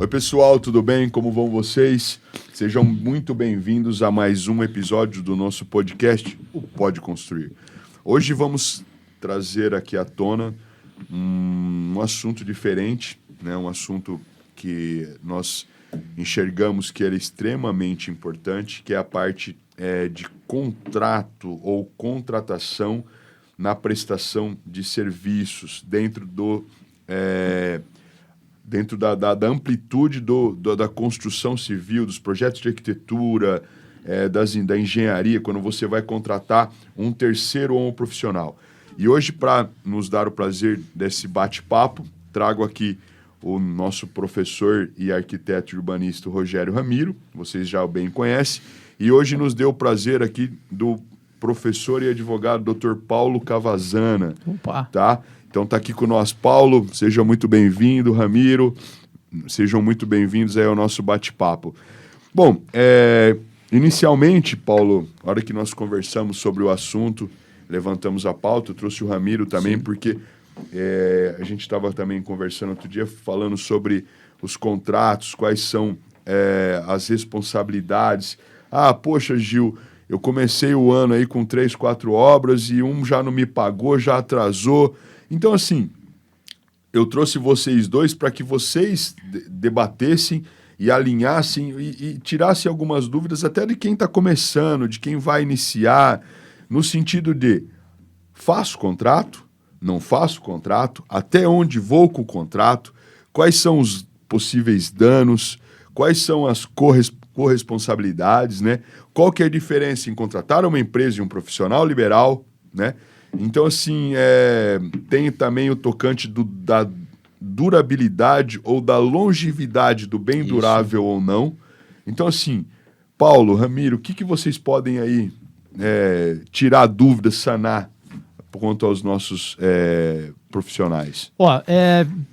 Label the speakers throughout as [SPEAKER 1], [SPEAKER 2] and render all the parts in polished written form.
[SPEAKER 1] pessoal, tudo bem? Como vão vocês? Sejam muito bem-vindos a mais um episódio do nosso podcast, o Pode Construir. Hoje vamos trazer aqui à tona um assunto diferente, né? Um assunto que nós enxergamos que era extremamente importante, que é a parte de contrato ou contratação na prestação de serviços dentro da amplitude da construção civil, dos projetos de arquitetura, da engenharia, quando você vai contratar um terceiro ou um profissional. E hoje, para nos dar o prazer desse bate-papo, trago aqui o nosso professor e arquiteto urbanista Rogério Ramiro, vocês já bem conhecem, e hoje nos deu o prazer aqui do professor e advogado Dr. Paulo Cavazana.
[SPEAKER 2] Opa!
[SPEAKER 1] Tá? Então tá aqui com nós, Paulo, seja muito bem-vindo, Ramiro, sejam muito bem-vindos aí ao nosso bate-papo. Bom, inicialmente, Paulo, na hora que nós conversamos sobre o assunto, levantamos a pauta, eu trouxe o Ramiro também, sim, porque a gente estava também conversando outro dia, falando sobre os contratos, quais são as responsabilidades. Ah, poxa, Gil, eu comecei o ano aí com 3, 4 obras e um já não me pagou, já atrasou. Então, assim, eu trouxe vocês dois para que vocês debatessem e alinhassem e tirassem algumas dúvidas até de quem está começando, de quem vai iniciar, no sentido de faço contrato, não faço contrato, até onde vou com o contrato, quais são os possíveis danos, quais são as corresponsabilidades, né? Qual que é a diferença em contratar uma empresa e um profissional liberal, né? Então, assim, tem também o tocante da durabilidade ou da longevidade do bem durável ou não. Então, assim, Paulo, Ramiro, o que vocês podem aí tirar dúvidas, sanar quanto aos nossos profissionais?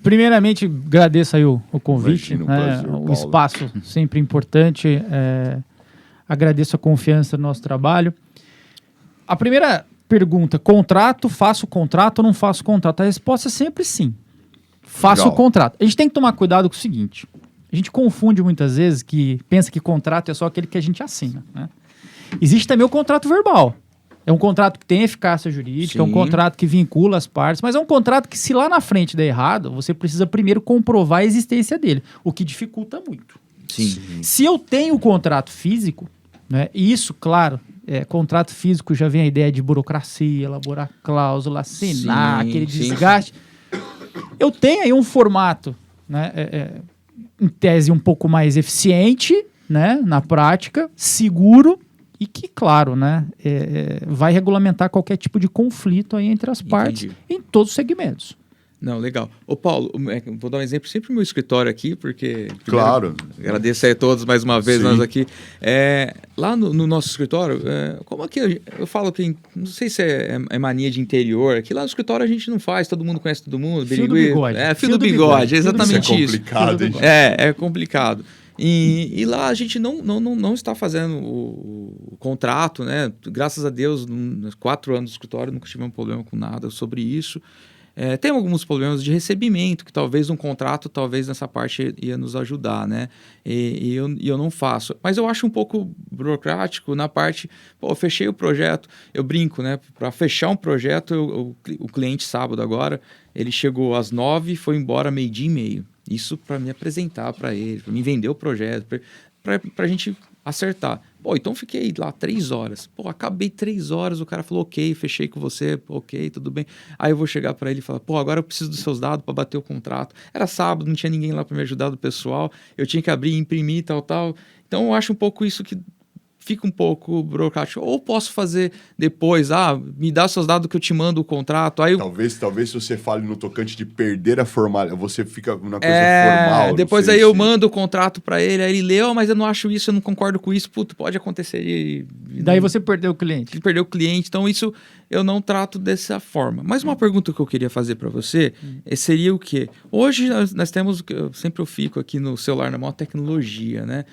[SPEAKER 2] Primeiramente, agradeço aí o convite,
[SPEAKER 1] Imagina, prazer,
[SPEAKER 2] o espaço sempre importante, agradeço a confiança no nosso trabalho. A primeira pergunta, faço contrato ou não faço contrato? A resposta é sempre sim. Faço o contrato. A gente tem que tomar cuidado com o seguinte, a gente confunde muitas vezes pensa que contrato é só aquele que a gente assina, né? Existe também o contrato verbal. É um contrato que tem eficácia jurídica, sim, é um contrato que vincula as partes, mas é um contrato que, se lá na frente der errado, você precisa primeiro comprovar a existência dele, o que dificulta muito.
[SPEAKER 3] Sim.
[SPEAKER 2] Se eu tenho o contrato físico, né, e isso, claro, contrato físico já vem a ideia de burocracia, elaborar cláusula, assinar, sim, aquele desgaste. Eu tenho aí um formato, né, em tese um pouco mais eficiente, né, na prática, seguro, e que, claro, né, vai regulamentar qualquer tipo de conflito aí entre as partes. Entendi. Em todos os segmentos.
[SPEAKER 3] Não, legal. Ô, Paulo, vou dar um exemplo sempre no meu escritório aqui, porque...
[SPEAKER 1] Claro.
[SPEAKER 3] Agradeço aí a todos mais uma vez, sim, nós aqui. Lá no nosso escritório, como aqui eu falo que, não sei se é mania de interior, aqui lá no escritório a gente não faz, todo mundo conhece todo mundo.
[SPEAKER 2] Fio do bigode.
[SPEAKER 3] Fio do bigode, é exatamente isso.
[SPEAKER 1] É complicado, hein?
[SPEAKER 3] É complicado. E lá a gente não está fazendo o contrato, né? Graças a Deus, nos 4 anos do escritório, nunca tivemos problema com nada sobre isso. Tem alguns problemas de recebimento, que talvez um contrato, talvez nessa parte ia nos ajudar, né? E eu não faço. Mas eu acho um pouco burocrático na parte... Pô, eu fechei o projeto, eu brinco, né? Para fechar um projeto, o cliente sábado agora, ele chegou às 9h e foi embora 12h30. Isso para me apresentar para ele, para me vender o projeto, para a gente acertar. Pô, então fiquei lá 3 horas. Pô, acabei 3 horas, o cara falou, ok, fechei com você, ok, tudo bem. Aí eu vou chegar para ele e falar, pô, agora eu preciso dos seus dados para bater o contrato. Era sábado, não tinha ninguém lá para me ajudar do pessoal, eu tinha que abrir, imprimir, tal. Então eu acho um pouco isso que fica um pouco burocrático. Ou posso fazer depois, me dá seus dados que eu te mando o contrato. Aí
[SPEAKER 1] talvez se você fale no tocante de perder a formalidade, você fica uma coisa formal.
[SPEAKER 3] Depois aí eu mando o contrato para ele, aí ele leu, mas eu não acho isso, eu não concordo com isso, pode acontecer. E
[SPEAKER 2] daí você perdeu o cliente.
[SPEAKER 3] Perdeu o cliente, então isso eu não trato dessa forma. Mas uma pergunta que eu queria fazer para você seria o quê? Hoje nós temos, sempre eu fico aqui no celular, na maior tecnologia, né?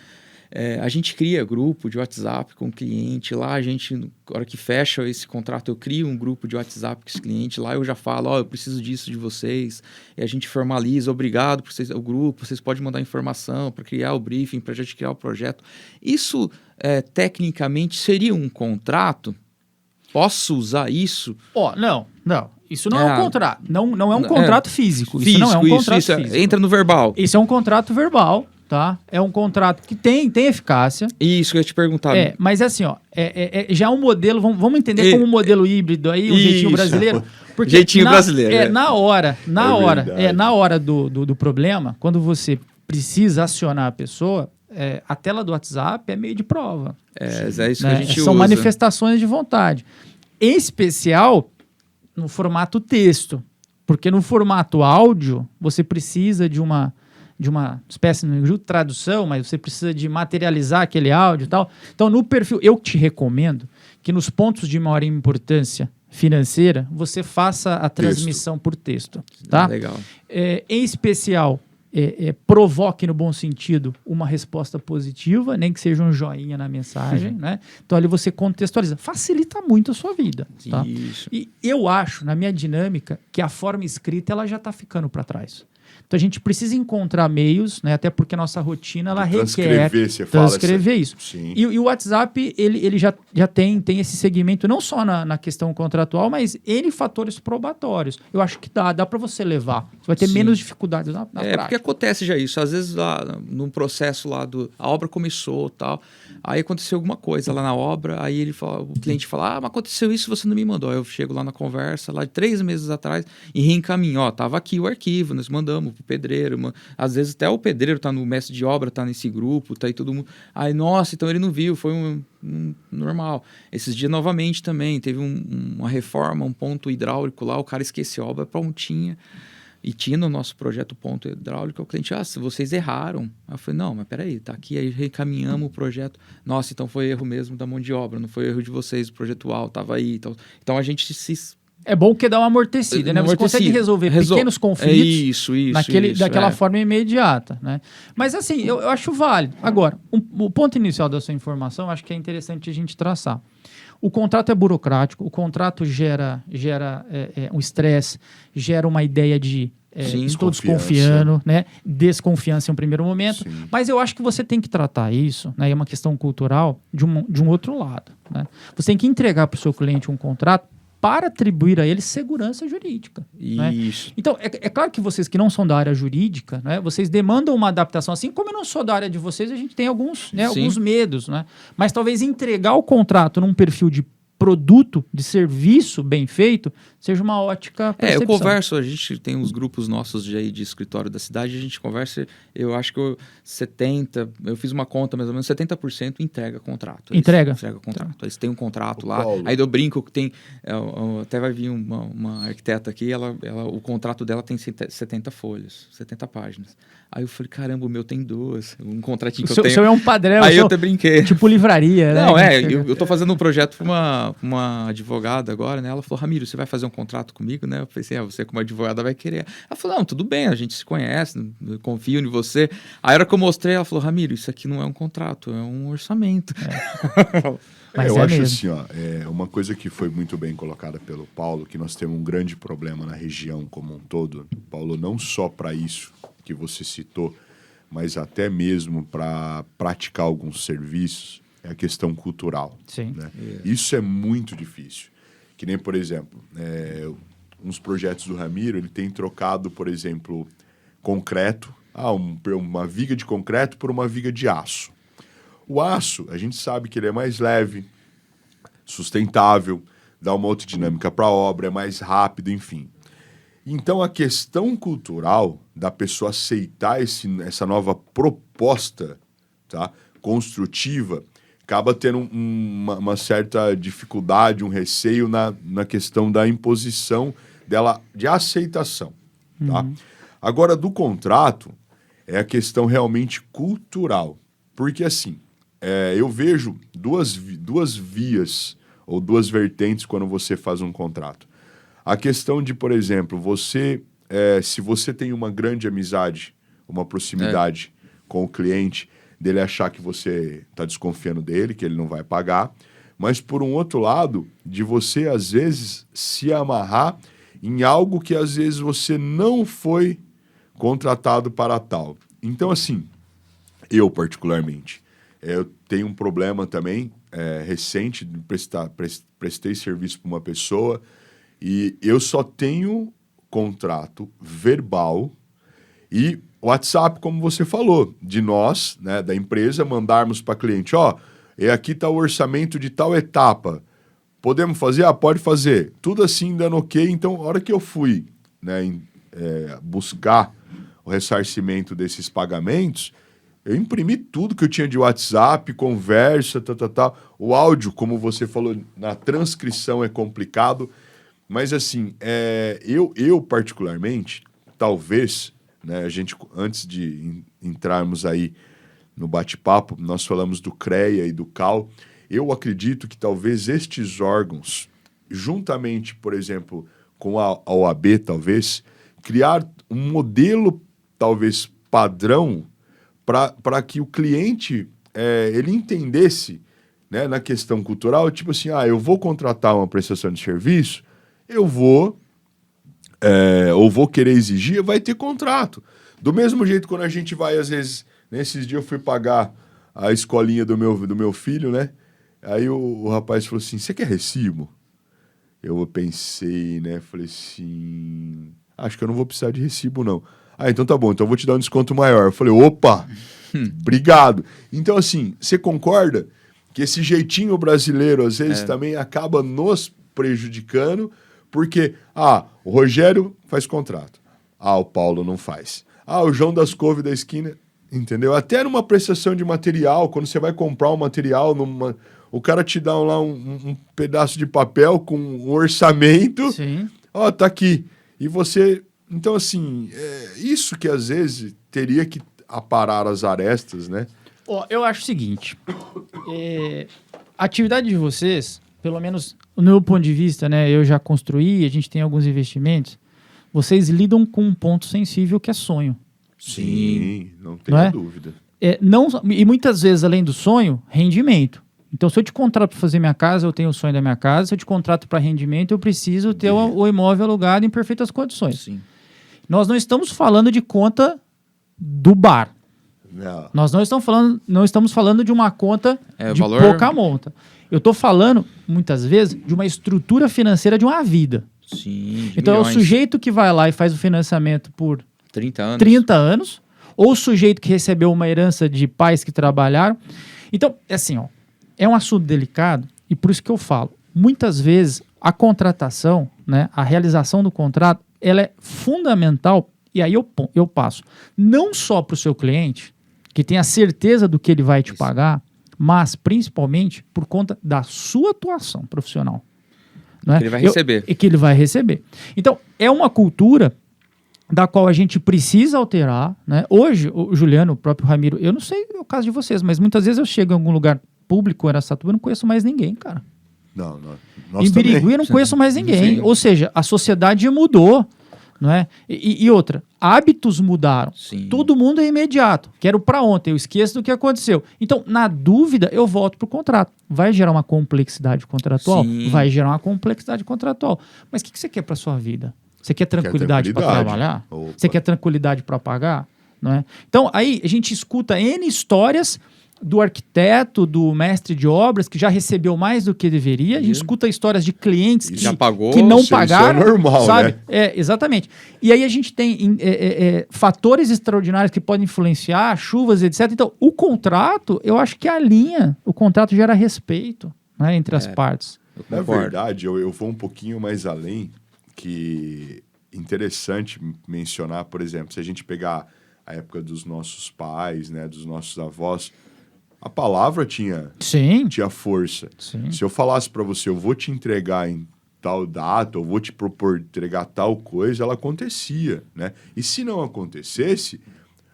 [SPEAKER 3] A gente cria grupo de WhatsApp com o cliente, lá a gente, na hora que fecha esse contrato, eu crio um grupo de WhatsApp com esse cliente, lá eu já falo, eu preciso disso de vocês, e a gente formaliza, obrigado por vocês, o grupo, vocês podem mandar informação para criar o briefing, para a gente criar o projeto. Isso, tecnicamente, seria um contrato? Posso usar isso?
[SPEAKER 2] Não. Isso não é um contrato. Não é um contrato físico. Isso não é um contrato físico.
[SPEAKER 3] Entra no verbal.
[SPEAKER 2] Isso é um contrato verbal, tá? É um contrato que tem eficácia.
[SPEAKER 3] Isso que eu ia te perguntar.
[SPEAKER 2] Mas assim, já é um modelo, vamos entender como um modelo híbrido aí, um jeitinho brasileiro. Porque
[SPEAKER 3] jeitinho brasileiro.
[SPEAKER 2] Na hora do problema, quando você precisa acionar a pessoa, a tela do WhatsApp é meio de prova.
[SPEAKER 3] É isso que a gente usa.
[SPEAKER 2] São manifestações de vontade. Em especial no formato texto. Porque no formato áudio, você precisa de uma espécie de tradução, mas você precisa de materializar aquele áudio e tal. Então, no perfil, eu te recomendo que nos pontos de maior importância financeira, você faça a transmissão por texto. Tá?
[SPEAKER 3] Legal.
[SPEAKER 2] Em especial, provoque no bom sentido uma resposta positiva, nem que seja um joinha na mensagem, né? Então ali você contextualiza, facilita muito a sua vida, tá?
[SPEAKER 3] Isso.
[SPEAKER 2] E eu acho, na minha dinâmica, que a forma escrita ela já está ficando para trás. Então a gente precisa encontrar meios, né? Até porque a nossa rotina ela requer transcrever isso.
[SPEAKER 1] Sim.
[SPEAKER 2] E o WhatsApp ele já tem esse segmento não só na questão contratual, mas N fatores probatórios. Eu acho que dá para você levar. Você vai ter menos dificuldades na prática.
[SPEAKER 3] Porque acontece já isso. Às vezes lá num processo lá a obra começou tal, aí aconteceu alguma coisa lá na obra, aí o cliente fala, mas aconteceu isso, você não me mandou. Aí eu chego lá na conversa, lá de 3 meses atrás, e reencaminho, tava aqui o arquivo, nós mandamos pro pedreiro, às vezes até o pedreiro tá no mestre de obra, tá nesse grupo, tá aí todo mundo, aí nossa, então ele não viu, foi um normal. Esses dias novamente também, teve uma reforma, um ponto hidráulico lá, o cara esqueceu a obra prontinha, e tinha no nosso projeto ponto hidráulico, o cliente, se vocês erraram. Aí eu falei, não, mas peraí, tá aqui, aí recaminhamos o projeto. Nossa, então foi erro mesmo da mão de obra, não foi erro de vocês, o projetual tava aí. Então a gente se...
[SPEAKER 2] É bom que dá uma amortecida, né? Você consegue resolver pequenos conflitos daquela forma imediata, né? Mas assim, eu acho válido. Agora, o ponto inicial da sua informação, acho que é interessante a gente traçar. O contrato é burocrático, o contrato gera um estresse, gera uma ideia de estou desconfiando, né? Desconfiança em um primeiro momento. Sim. Mas eu acho que você tem que tratar isso, né? É uma questão cultural de um outro lado, né? Você tem que entregar para o seu cliente um contrato para atribuir a ele segurança jurídica.
[SPEAKER 3] Isso.
[SPEAKER 2] Né? Então, é claro que vocês que não são da área jurídica, né, vocês demandam uma adaptação. Assim como eu não sou da área de vocês, a gente tem alguns medos. Né? Mas talvez entregar o contrato num perfil de produto, de serviço bem feito, seja uma ótica percepção.
[SPEAKER 3] Eu converso, a gente tem uns grupos nossos de escritório da cidade, a gente conversa, eu acho que eu fiz uma conta mais ou menos, 70% entrega contrato.
[SPEAKER 2] Entrega
[SPEAKER 3] contrato. Eles têm um contrato lá, aí eu brinco que tem, até vai vir uma arquiteta aqui, o contrato dela tem 70 folhas, 70 páginas. Aí eu falei, caramba, o meu tem 2, um contratinho que eu tenho.
[SPEAKER 2] O seu é um padrão.
[SPEAKER 3] Aí eu até brinquei.
[SPEAKER 2] Tipo livraria, né?
[SPEAKER 3] Não, eu tô fazendo um projeto para uma advogada agora, né? Ela falou, Ramiro, você vai fazer um contrato comigo, né? Eu pensei, você como advogada vai querer. Ela falou, não, tudo bem, a gente se conhece, eu confio em você. Aí a hora que eu mostrei, ela falou, Ramiro, isso aqui não é um contrato, é um orçamento.
[SPEAKER 1] Mas eu acho assim, uma coisa que foi muito bem colocada pelo Paulo, que nós temos um grande problema na região como um todo, Paulo, não só para isso que você citou, mas até mesmo para praticar alguns serviços, é a questão cultural.
[SPEAKER 2] Sim.
[SPEAKER 1] Né? Isso é muito difícil. Que nem, por exemplo, uns projetos do Ramiro, ele tem trocado, por exemplo, concreto, uma viga de concreto por uma viga de aço. O aço, a gente sabe que ele é mais leve, sustentável, dá uma outra dinâmica para a obra, é mais rápido, enfim. Então, a questão cultural da pessoa aceitar essa nova proposta, tá, construtiva, acaba tendo uma certa dificuldade, um receio na questão da imposição dela, de aceitação. Tá? Agora, do contrato, é a questão realmente cultural. Porque, assim, eu vejo duas vias ou duas vertentes quando você faz um contrato. A questão de, por exemplo, se você tem uma grande amizade, uma proximidade com o cliente, dele achar que você está desconfiando dele, que ele não vai pagar, mas por um outro lado, de você às vezes se amarrar em algo que às vezes você não foi contratado para tal. Então, assim, eu particularmente, eu tenho um problema também recente, de prestei serviço para uma pessoa e eu só tenho contrato verbal e WhatsApp, como você falou, de nós, né, da empresa, mandarmos para cliente, ó, aqui está o orçamento de tal etapa, podemos fazer? Ah, pode fazer. Tudo assim dando ok. Então, a hora que eu fui, né, buscar o ressarcimento desses pagamentos, eu imprimi tudo que eu tinha de WhatsApp, conversa, tal. O áudio, como você falou, na transcrição é complicado, mas assim, eu particularmente, talvez, né, a gente, antes de entrarmos aí no bate-papo, nós falamos do CREA e do CAL, eu acredito que talvez estes órgãos, juntamente, por exemplo, com a OAB, talvez, criar um modelo, talvez, padrão, para que o cliente ele entendesse, né, na questão cultural, tipo assim, eu vou contratar uma prestação de serviço, eu vou, ou vou querer exigir, vai ter contrato. Do mesmo jeito, quando a gente vai, às vezes, nesses dias eu fui pagar a escolinha do meu filho, né? Aí o rapaz falou assim, você quer recibo? Eu pensei, né? Falei assim, acho que eu não vou precisar de recibo, não. Então tá bom, então eu vou te dar um desconto maior. Eu falei, opa, obrigado. Então, assim, você concorda que esse jeitinho brasileiro, às vezes, também acaba nos prejudicando, porque, o Rogério faz contrato. O Paulo não faz. O João das Couves da esquina, entendeu? Até numa prestação de material, quando você vai comprar um material, o cara te dá lá um pedaço de papel com um orçamento.
[SPEAKER 2] Sim.
[SPEAKER 1] Tá aqui. E você... Então, assim, isso que às vezes teria que aparar as arestas, né?
[SPEAKER 2] Eu acho o seguinte, a atividade de vocês, pelo menos no meu ponto de vista, né, eu já construí, a gente tem alguns investimentos, vocês lidam com um ponto sensível que é sonho.
[SPEAKER 1] Sim, não tenho dúvida.
[SPEAKER 2] E muitas vezes, além do sonho, rendimento. Então, se eu te contrato para fazer minha casa, eu tenho o sonho da minha casa. Se eu te contrato para rendimento, eu preciso ter o imóvel alugado em perfeitas condições.
[SPEAKER 3] Sim.
[SPEAKER 2] Nós não estamos falando de conta do bar.
[SPEAKER 1] Não.
[SPEAKER 2] Nós não estamos falando de uma conta de
[SPEAKER 3] valor...
[SPEAKER 2] pouca monta. Eu estou falando, muitas vezes, de uma estrutura financeira de uma vida.
[SPEAKER 3] Sim,
[SPEAKER 2] então,
[SPEAKER 3] milhões.
[SPEAKER 2] É o sujeito que vai lá e faz o financiamento por
[SPEAKER 3] 30
[SPEAKER 2] anos, ou o sujeito que recebeu uma herança de pais que trabalharam. Então, assim, é um assunto delicado e por isso que eu falo. Muitas vezes, a contratação, né, a realização do contrato, ela é fundamental, e aí eu passo não só para o seu cliente, que tem a certeza do que ele vai te pagar, mas principalmente por conta da sua atuação profissional. Né?
[SPEAKER 3] Que ele vai receber.
[SPEAKER 2] E que ele vai receber. Então, é uma cultura da qual a gente precisa alterar. Né? Hoje, o Juliano, o próprio Ramiro, eu não sei o caso de vocês, mas muitas vezes eu chego em algum lugar público, em Araçatuba, eu não conheço mais ninguém, cara.
[SPEAKER 1] Não.
[SPEAKER 2] Em Birigui eu não conheço mais ninguém.
[SPEAKER 1] Sim.
[SPEAKER 2] Ou seja, a sociedade mudou. Não é? E outra, hábitos mudaram.
[SPEAKER 3] Sim.
[SPEAKER 2] Todo mundo é imediato. Quero para ontem, eu esqueço do que aconteceu. Então, na dúvida, eu volto para o contrato. Vai gerar uma complexidade contratual?
[SPEAKER 3] Sim.
[SPEAKER 2] Vai gerar uma complexidade contratual. Mas o que você quer para sua vida? Você quer tranquilidade para trabalhar?
[SPEAKER 1] Opa.
[SPEAKER 2] Você quer tranquilidade para pagar? Não é? Então, aí a gente escuta N histórias do arquiteto, do mestre de obras, que já recebeu mais do que deveria. A gente escuta histórias de clientes que não pagaram.
[SPEAKER 1] Isso é normal,
[SPEAKER 2] sabe?
[SPEAKER 1] né?
[SPEAKER 2] Exatamente. E aí a gente tem fatores extraordinários que podem influenciar, chuvas, etc. Então, o contrato, eu acho que alinha. O contrato gera respeito, né, entre as partes.
[SPEAKER 1] Na verdade, eu vou um pouquinho mais além, que interessante mencionar, por exemplo, se a gente pegar a época dos nossos pais, né, dos nossos avós, a palavra tinha força.
[SPEAKER 2] Sim.
[SPEAKER 1] Se eu falasse para você, eu vou te entregar em tal data, eu vou te propor entregar tal coisa, ela acontecia, né? E se não acontecesse,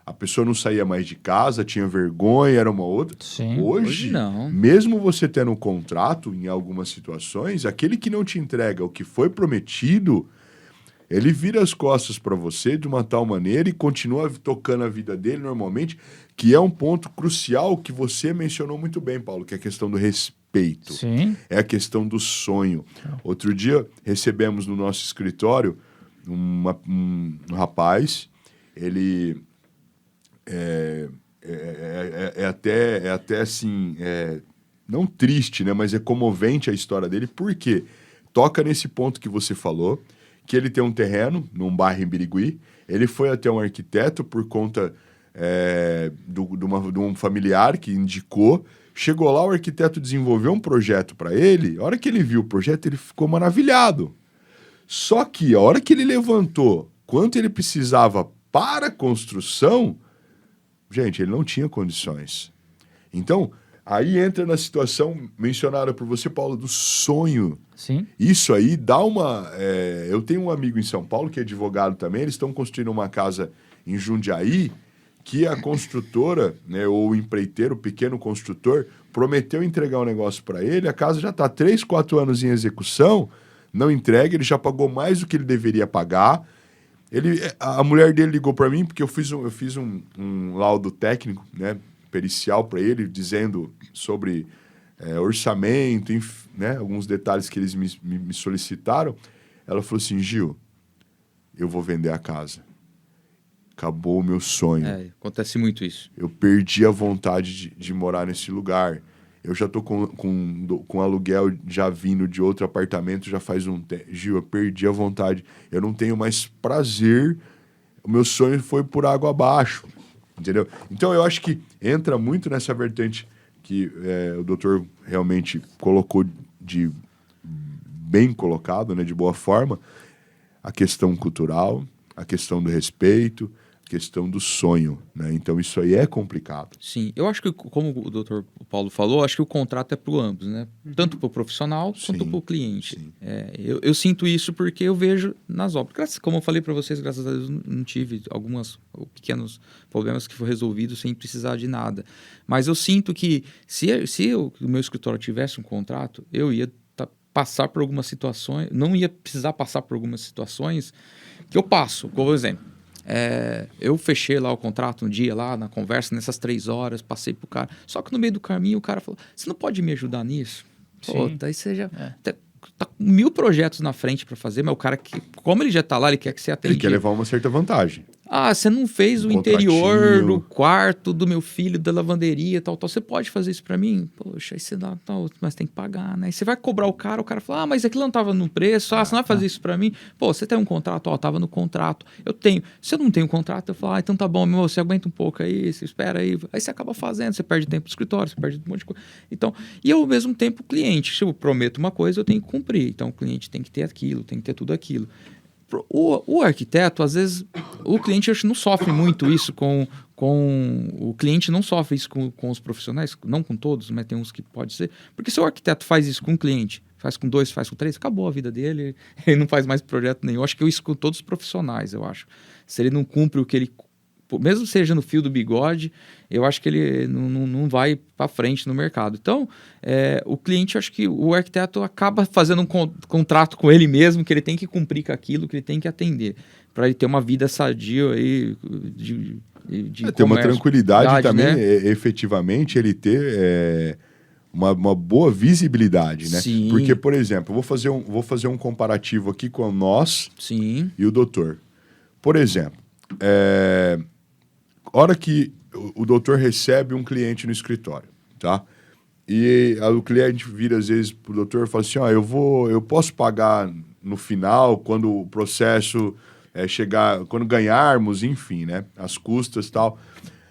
[SPEAKER 1] a pessoa não saía mais de casa, tinha vergonha, era uma outra.
[SPEAKER 2] Sim.
[SPEAKER 1] Hoje
[SPEAKER 3] não.
[SPEAKER 1] Mesmo você tendo um contrato, em algumas situações, aquele que não te entrega o que foi prometido, ele vira as costas para você de uma tal maneira e continua tocando a vida dele normalmente, que é um ponto crucial que você mencionou muito bem, Paulo, que é a questão do respeito.
[SPEAKER 2] Sim.
[SPEAKER 1] É a questão do sonho. Outro dia, recebemos no nosso escritório um rapaz, ele é até assim, não triste, né, mas é comovente a história dele, porque toca nesse ponto que você falou, que ele tem um terreno num bairro em Birigui, ele foi até um arquiteto por conta de um familiar que indicou, chegou lá, o arquiteto desenvolveu um projeto para ele, a hora que ele viu o projeto, ele ficou maravilhado. Só que a hora que ele levantou quanto ele precisava para a construção, gente, ele não tinha condições. Então, aí entra na situação mencionada por você, Paulo, do sonho.
[SPEAKER 2] Sim.
[SPEAKER 1] Isso aí dá uma... eu tenho um amigo em São Paulo que é advogado também, eles estão construindo uma casa em Jundiaí, que a construtora, né, ou o empreiteiro, o pequeno construtor, prometeu entregar um negócio para ele, a casa já está 3, 4 anos em execução, não entrega, ele já pagou mais do que ele deveria pagar. A mulher dele ligou para mim, porque eu fiz um laudo técnico, né, pericial para ele, dizendo sobre orçamento, né, alguns detalhes que eles me solicitaram. Ela falou assim, Gil, eu vou vender a casa. Acabou o meu sonho.
[SPEAKER 3] Acontece muito isso.
[SPEAKER 1] Eu perdi a vontade de morar nesse lugar. Eu já tô com aluguel já vindo de outro apartamento já faz um tempo. Gil, eu perdi a vontade. Eu não tenho mais prazer. O meu sonho foi por água abaixo. Entendeu? Então, eu acho que entra muito nessa vertente que o doutor realmente colocou bem colocado, né, de boa forma, a questão cultural, a questão do respeito, questão do sonho, né? Então isso aí é complicado.
[SPEAKER 3] Sim, eu acho que, como o doutor Paulo falou, acho que o contrato é para ambos, né? Tanto para o profissional quanto para o cliente. Eu sinto isso porque eu vejo nas obras. Como eu falei para vocês, graças a Deus não tive alguns pequenos problemas que foram resolvidos sem precisar de nada. Mas eu sinto que se o meu escritório tivesse um contrato, eu ia passar por algumas situações, não ia precisar passar por algumas situações que eu passo, por exemplo. Eu fechei lá o contrato um dia, lá na conversa, nessas 3 horas, passei pro cara. Só que no meio do caminho o cara falou, você não pode me ajudar nisso? Pô, daí você já tá com 1000 projetos na frente para fazer, mas o cara, como ele já tá lá, ele quer que você atenda.
[SPEAKER 1] Ele quer levar uma certa vantagem.
[SPEAKER 3] Você não fez o interior do quarto do meu filho, da lavanderia, tal. Você pode fazer isso para mim? Poxa, aí você dá, mas tem que pagar, né? Aí você vai cobrar o cara fala, mas aquilo não tava no preço, você não vai fazer isso para mim? Pô, você tem um contrato? Tava no contrato. Eu tenho. Se eu não tenho contrato, eu falo, então tá bom, meu, você aguenta um pouco aí, você espera aí. Aí você acaba fazendo, você perde tempo no escritório, você perde um monte de coisa. Então, e ao mesmo tempo o cliente, se eu prometo uma coisa, eu tenho que cumprir. Então o cliente tem que ter aquilo, tem que ter tudo aquilo. O arquiteto, às vezes, o cliente acho, não sofre muito isso o cliente não sofre isso com os profissionais, não com todos, mas tem uns que pode ser. Porque se o arquiteto faz isso com um cliente, faz com 2, faz com 3, acabou a vida dele, ele não faz mais projeto nenhum. Eu acho que isso com todos os profissionais, eu acho. Se ele não cumpre o que ele... Mesmo seja no fio do bigode, eu acho que ele não vai para frente no mercado. Então, o cliente, acho que o arquiteto acaba fazendo um contrato com ele mesmo, que ele tem que cumprir com aquilo, que ele tem que atender, para ele ter uma vida sadia aí de
[SPEAKER 1] ter uma tranquilidade também,
[SPEAKER 3] né?
[SPEAKER 1] Efetivamente, ele ter uma boa visibilidade, né?
[SPEAKER 3] Sim.
[SPEAKER 1] Porque, por exemplo, vou fazer um comparativo aqui com nós
[SPEAKER 3] Sim.
[SPEAKER 1] e o doutor. Por exemplo, hora que o doutor recebe um cliente no escritório, tá? E o cliente vira às vezes pro doutor e fala assim, eu posso pagar no final, quando o processo chegar, quando ganharmos, enfim, né? As custas e tal.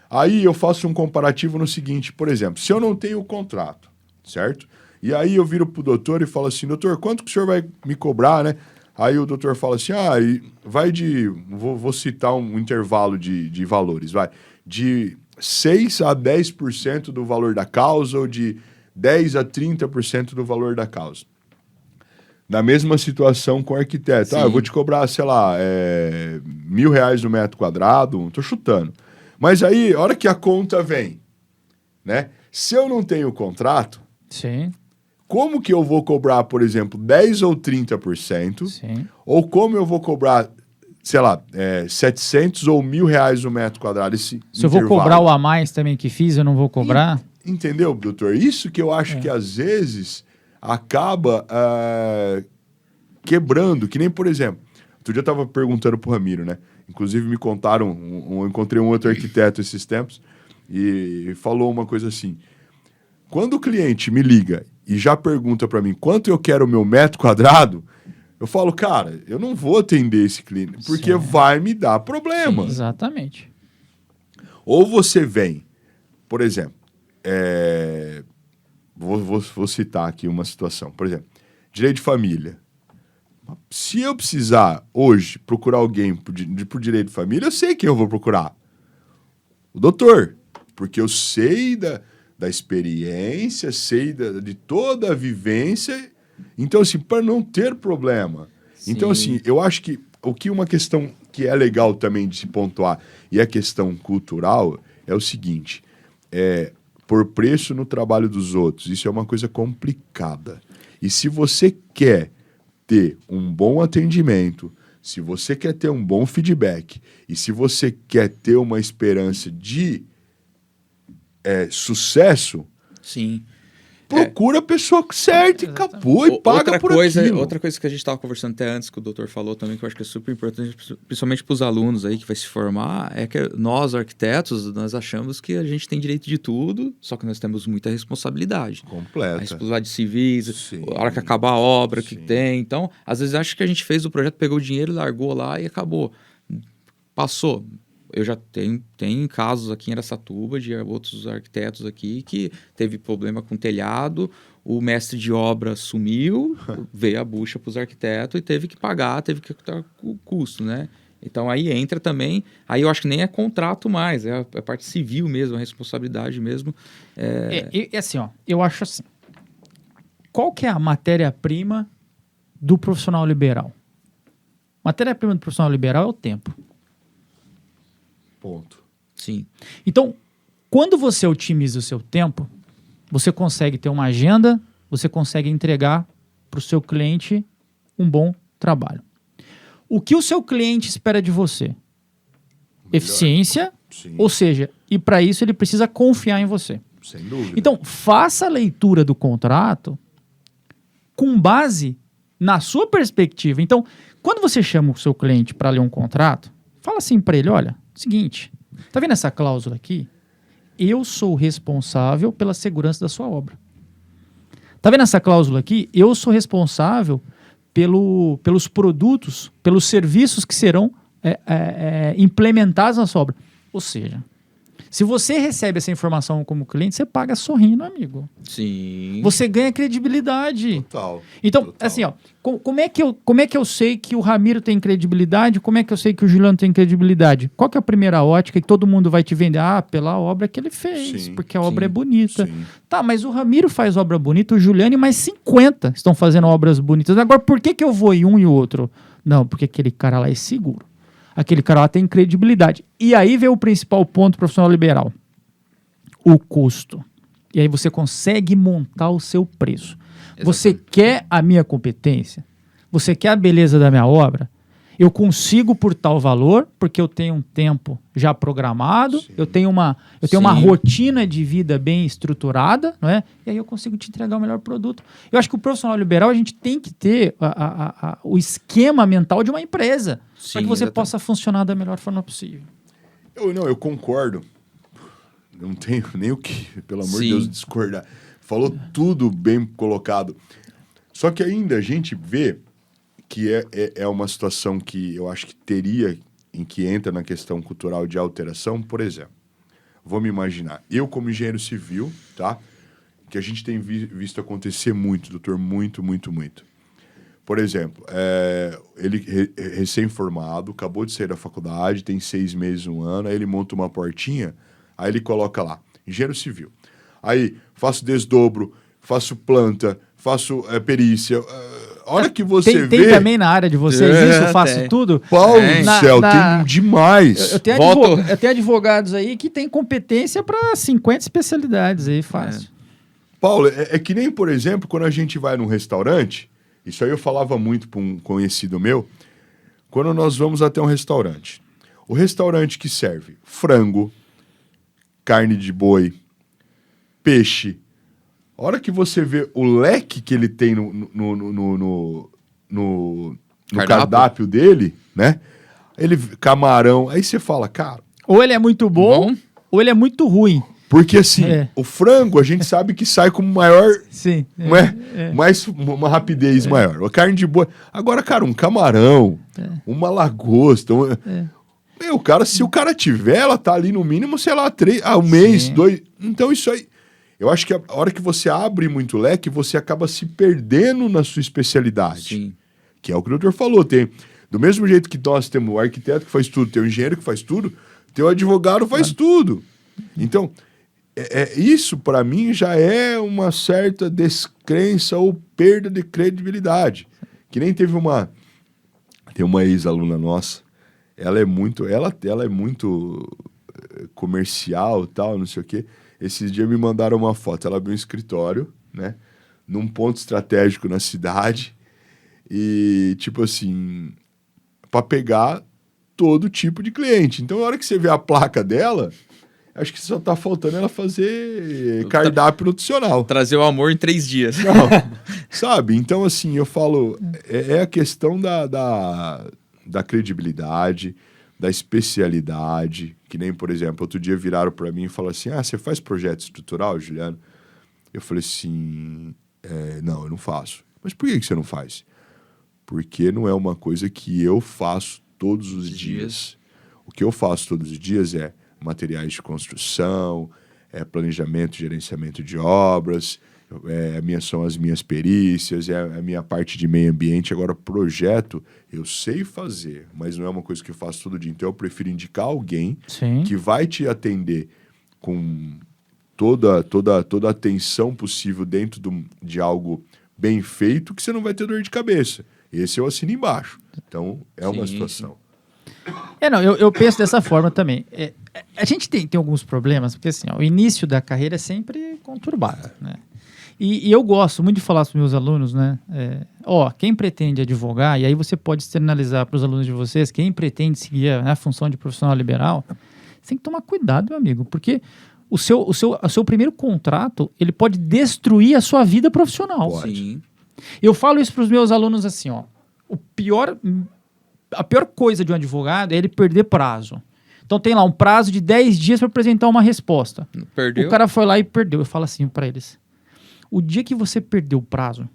[SPEAKER 1] Aí eu faço um comparativo no seguinte, por exemplo, se eu não tenho o contrato, certo? E aí eu viro pro doutor e falo assim, doutor, quanto que o senhor vai me cobrar, né? Aí o doutor fala assim, vai vou citar um intervalo de valores, vai, de 6 a 10% do valor da causa ou de 10 a 30% do valor da causa. Na mesma situação com o arquiteto. Eu vou te cobrar, sei lá, R$1.000 no metro quadrado, tô chutando. Mas aí, a hora que a conta vem, né? Se eu não tenho contrato,
[SPEAKER 2] sim,
[SPEAKER 1] como que eu vou cobrar, por exemplo, 10 ou 30%,
[SPEAKER 2] Sim.
[SPEAKER 1] ou como eu vou cobrar, sei lá, 700 ou R$1.000 o metro quadrado, esse
[SPEAKER 2] Se eu vou
[SPEAKER 1] intervalo.
[SPEAKER 2] cobrar o a mais também que fiz, eu não vou cobrar?
[SPEAKER 1] Entendeu, doutor? Isso que eu acho que às vezes acaba quebrando, que nem, por exemplo, outro dia eu estava perguntando pro Ramiro, né? Inclusive me contaram, eu encontrei um outro arquiteto esses tempos e falou uma coisa assim: quando o cliente me liga e já pergunta para mim quanto eu quero o meu metro quadrado, eu falo, cara, eu não vou atender esse cliente, porque
[SPEAKER 2] Sim.
[SPEAKER 1] vai me dar problema.
[SPEAKER 2] Sim, exatamente.
[SPEAKER 1] Ou você vem, por exemplo, vou citar aqui uma situação, por exemplo, direito de família. Se eu precisar hoje procurar alguém por direito de família, eu sei quem eu vou procurar. O doutor. Porque eu sei da experiência, sei de toda a vivência. Então, assim, para não ter problema.
[SPEAKER 3] Sim.
[SPEAKER 1] Então, assim, eu acho que uma questão que é legal também de se pontuar, e a questão cultural, é o seguinte: por preço no trabalho dos outros. Isso é uma coisa complicada. E se você quer ter um bom atendimento, se você quer ter um bom feedback e se você quer ter uma esperança de sucesso,
[SPEAKER 3] Sim.
[SPEAKER 1] procura a pessoa certa e acabou e paga por aquilo.
[SPEAKER 3] Outra coisa que a gente estava conversando até antes, que o doutor falou também, que eu acho que é super importante, principalmente para os alunos aí que vai se formar, é que nós, arquitetos, nós achamos que a gente tem direito de tudo, só que nós temos muita responsabilidade. A
[SPEAKER 1] Completa.
[SPEAKER 3] responsabilidade civis,
[SPEAKER 1] Sim.
[SPEAKER 3] a hora que acabar a obra que
[SPEAKER 1] Sim.
[SPEAKER 3] tem. Então, às vezes acho que a gente fez o projeto, pegou o dinheiro, largou lá e acabou. Passou. Eu já tenho casos aqui em Araçatuba de outros arquitetos aqui que teve problema com o telhado, o mestre de obra sumiu, veio a bucha para os arquitetos e teve que pagar, teve que estar o custo, né? Então aí entra também, aí eu acho que nem é contrato mais, é a parte civil mesmo, a responsabilidade mesmo.
[SPEAKER 2] Assim, ó, eu acho assim, qual que é a matéria-prima do profissional liberal? Matéria-prima do profissional liberal é o tempo.
[SPEAKER 1] Ponto.
[SPEAKER 3] Sim.
[SPEAKER 2] Então, quando você otimiza o seu tempo, você consegue ter uma agenda, você consegue entregar para o seu cliente um bom trabalho. O que o seu cliente espera de você?
[SPEAKER 1] Melhor.
[SPEAKER 2] Eficiência,
[SPEAKER 1] Sim.
[SPEAKER 2] ou seja, e para isso ele precisa confiar em você.
[SPEAKER 1] Sem dúvida.
[SPEAKER 2] Então, faça a leitura do contrato com base na sua perspectiva. Então, quando você chama o seu cliente para ler um contrato, fala assim para ele, olha, seguinte, tá vendo essa cláusula aqui? Eu sou responsável pela segurança da sua obra. Tá vendo essa cláusula aqui? Eu sou responsável pelos produtos, pelos serviços que serão implementados na sua obra. Ou seja, se você recebe essa informação como cliente, você paga sorrindo, amigo.
[SPEAKER 3] Sim.
[SPEAKER 2] Você ganha credibilidade.
[SPEAKER 1] Total.
[SPEAKER 2] Então,
[SPEAKER 1] Total.
[SPEAKER 2] assim, ó, como é que eu sei que o Ramiro tem credibilidade? Como é que eu sei que o Juliano tem credibilidade? Qual que é a primeira ótica que todo mundo vai te vender? Ah, pela obra que ele fez,
[SPEAKER 1] Sim,
[SPEAKER 2] porque a obra é bonita.
[SPEAKER 1] Sim.
[SPEAKER 2] Tá, mas o Ramiro faz obra bonita, o Juliano e mais 50 estão fazendo obras bonitas. Agora, por que eu vou em um e outro? Não, porque aquele cara lá é seguro. Aquele cara lá tem credibilidade. E aí vem o principal ponto profissional liberal. O custo. E aí você consegue montar o seu preço.
[SPEAKER 3] Exatamente.
[SPEAKER 2] Você quer a minha competência? Você quer a beleza da minha obra? Eu consigo por tal valor, porque eu tenho um tempo já programado,
[SPEAKER 1] Sim.
[SPEAKER 2] eu tenho uma
[SPEAKER 3] Sim.
[SPEAKER 2] rotina de vida bem estruturada, não é? E aí eu consigo te entregar o melhor produto. Eu acho que o profissional liberal, a gente tem que ter o esquema mental de uma empresa, para
[SPEAKER 3] Sim,
[SPEAKER 2] que você
[SPEAKER 3] exatamente.
[SPEAKER 2] possa funcionar da melhor forma possível.
[SPEAKER 1] Eu concordo. Não tenho nem o que, pelo amor de
[SPEAKER 3] Sim.
[SPEAKER 1] Deus, discordar. Falou tudo bem colocado. Só que ainda a gente vê que é uma situação que eu acho que em que entra na questão cultural de alteração. Por exemplo, vou me imaginar, eu como engenheiro civil, tá? Que a gente tem visto acontecer muito, doutor, muito, muito, muito. Por exemplo, ele recém-formado, acabou de sair da faculdade, tem 6 meses, 1 ano, aí ele monta uma portinha, aí ele coloca lá, engenheiro civil. Aí, faço desdobro, faço planta, faço perícia. A hora que você vê...
[SPEAKER 2] Tem também na área de vocês isso? Eu faço
[SPEAKER 3] Tem.
[SPEAKER 2] tudo?
[SPEAKER 1] Paulo
[SPEAKER 3] Tem.
[SPEAKER 1] do céu, tem demais.
[SPEAKER 2] Eu tenho,
[SPEAKER 3] Volto.
[SPEAKER 2] eu tenho advogados aí que têm competência para 50 especialidades aí, fácil.
[SPEAKER 1] Paulo, é que nem, por exemplo, quando a gente vai num restaurante, isso aí eu falava muito para um conhecido meu, quando nós vamos até um restaurante. O restaurante que serve frango, carne de boi, peixe, a hora que você vê o leque que ele tem no cardápio dele, né? Camarão, aí você fala, cara...
[SPEAKER 2] Ou ele é muito bom, ou ele é muito ruim.
[SPEAKER 1] Porque assim, o frango a gente sabe que sai com maior...
[SPEAKER 2] Sim.
[SPEAKER 1] Mais uma rapidez maior. A carne de boi... Agora, cara, um camarão, uma lagosta... Meu, cara, se o cara tiver, ela tá ali no mínimo, sei lá, um mês, 2... Então isso aí... Eu acho que a hora que você abre muito leque, você acaba se perdendo na sua especialidade.
[SPEAKER 3] Sim.
[SPEAKER 1] Que é o que o doutor falou. Do mesmo jeito que nós temos o arquiteto que faz tudo, tem o engenheiro que faz tudo, tem o advogado que faz tudo. Então, isso para mim já é uma certa descrença ou perda de credibilidade. Que nem tem uma ex-aluna nossa, ela é muito comercial, tal, não sei o quê. Esses dias me mandaram uma foto. Ela abriu um escritório, né? Num ponto estratégico na cidade. E, tipo assim, para pegar todo tipo de cliente. Então, na hora que você vê a placa dela, acho que só tá faltando ela fazer cardápio nutricional.
[SPEAKER 3] Trazer o amor em 3 dias.
[SPEAKER 1] Não, sabe? Então, assim, eu falo... É a questão da credibilidade, da especialidade, que nem, por exemplo, outro dia viraram para mim e falaram assim, você faz projeto estrutural, Juliano? Eu falei assim, não, eu não faço. Mas por que você não faz? Porque não é uma coisa que eu faço todos os dias. O que eu faço todos os dias é materiais de construção, planejamento e gerenciamento de obras, são as minhas perícias, a minha parte de meio ambiente. Agora, projeto, eu sei fazer, mas não é uma coisa que eu faço todo dia. Então, eu prefiro indicar alguém que vai te atender com toda a atenção possível dentro de algo bem feito, que você não vai ter dor de cabeça. Esse eu assino embaixo. Então, uma situação.
[SPEAKER 2] Não, eu penso dessa forma também. A gente tem alguns problemas, porque assim, o início da carreira é sempre conturbado, né? E eu gosto muito de falar para os meus alunos, né? Quem pretende advogar, e aí você pode externalizar para os alunos de vocês, quem pretende seguir a função de profissional liberal, você tem que tomar cuidado, meu amigo, porque o seu primeiro contrato, ele pode destruir a sua vida profissional.
[SPEAKER 1] Pode.
[SPEAKER 3] Sim.
[SPEAKER 2] Eu falo isso para os meus alunos assim, a pior coisa de um advogado é ele perder prazo. Então tem lá um prazo de 10 dias para apresentar uma resposta.
[SPEAKER 3] Perdeu.
[SPEAKER 2] O cara foi lá e perdeu. Eu falo assim para eles, o dia que você perdeu o prazo,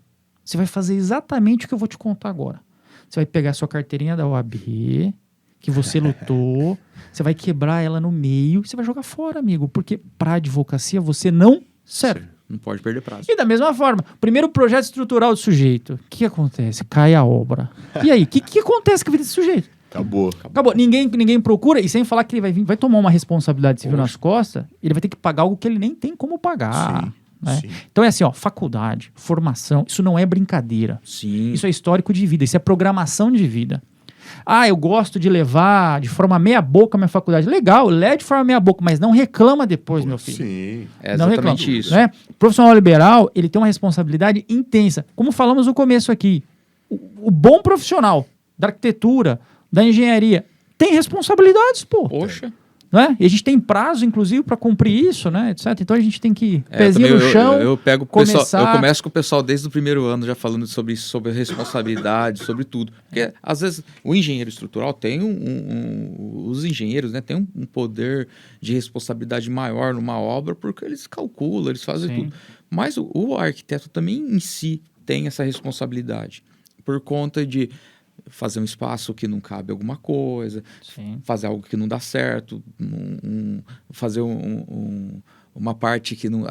[SPEAKER 2] você vai fazer exatamente o que eu vou te contar agora. Você vai pegar a sua carteirinha da OAB, que você lutou, você vai quebrar ela no meio e você vai jogar fora, amigo. Porque para advocacia você não serve.
[SPEAKER 3] Não pode perder prazo.
[SPEAKER 2] E da mesma forma, primeiro projeto estrutural do sujeito. O que acontece? Cai a obra. E aí, o que acontece com a vida desse sujeito?
[SPEAKER 1] Acabou.
[SPEAKER 2] Ninguém procura, e sem falar que ele vai tomar uma responsabilidade civil nas costas, ele vai ter que pagar algo que ele nem tem como pagar.
[SPEAKER 1] Sim.
[SPEAKER 2] Né?
[SPEAKER 1] Sim.
[SPEAKER 2] Então é assim, faculdade, formação, isso não é brincadeira.
[SPEAKER 3] Sim.
[SPEAKER 2] Isso é histórico de vida, isso é programação de vida. Eu gosto de levar de forma meia boca a minha faculdade. Legal, leve de forma meia boca, mas não reclama depois, meu filho.
[SPEAKER 1] Sim.
[SPEAKER 3] É
[SPEAKER 2] não
[SPEAKER 3] exatamente
[SPEAKER 2] reclama,
[SPEAKER 3] isso.
[SPEAKER 2] Né? O profissional liberal, ele tem uma responsabilidade intensa. Como falamos no começo aqui, o bom profissional da arquitetura, da engenharia, tem responsabilidades, pô.
[SPEAKER 3] Poxa.
[SPEAKER 2] Né? E a gente tem prazo, inclusive, para cumprir isso, né, etc. Então a gente tem que pezinho no chão.
[SPEAKER 3] Eu pego
[SPEAKER 2] começar...
[SPEAKER 3] pessoal, eu começo com o pessoal desde o primeiro ano já falando sobre isso, sobre responsabilidade, sobre tudo. Porque às vezes o engenheiro estrutural tem os engenheiros, né, tem um poder de responsabilidade maior numa obra porque eles calculam, eles fazem tudo. Mas o arquiteto também em si tem essa responsabilidade por conta de fazer um espaço que não cabe alguma coisa, fazer algo que não dá certo, fazer uma parte que não,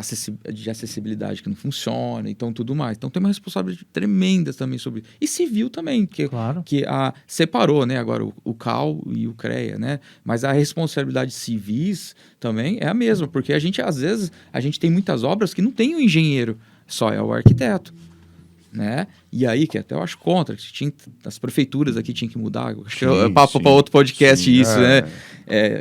[SPEAKER 3] de acessibilidade que não funciona, então tudo mais. Então tem uma responsabilidade tremenda também sobre isso. E civil também, que separou, né, agora o CAL e o CREA, né? Mas a responsabilidade civis também é a mesma, porque às vezes, a gente tem muitas obras que não tem o engenheiro, só é o arquiteto. né? E aí, que até eu acho contra, as prefeituras aqui tinham que mudar, acho que
[SPEAKER 1] Sim,
[SPEAKER 3] é papo
[SPEAKER 1] sim,
[SPEAKER 3] para outro podcast
[SPEAKER 1] sim,
[SPEAKER 3] isso, né?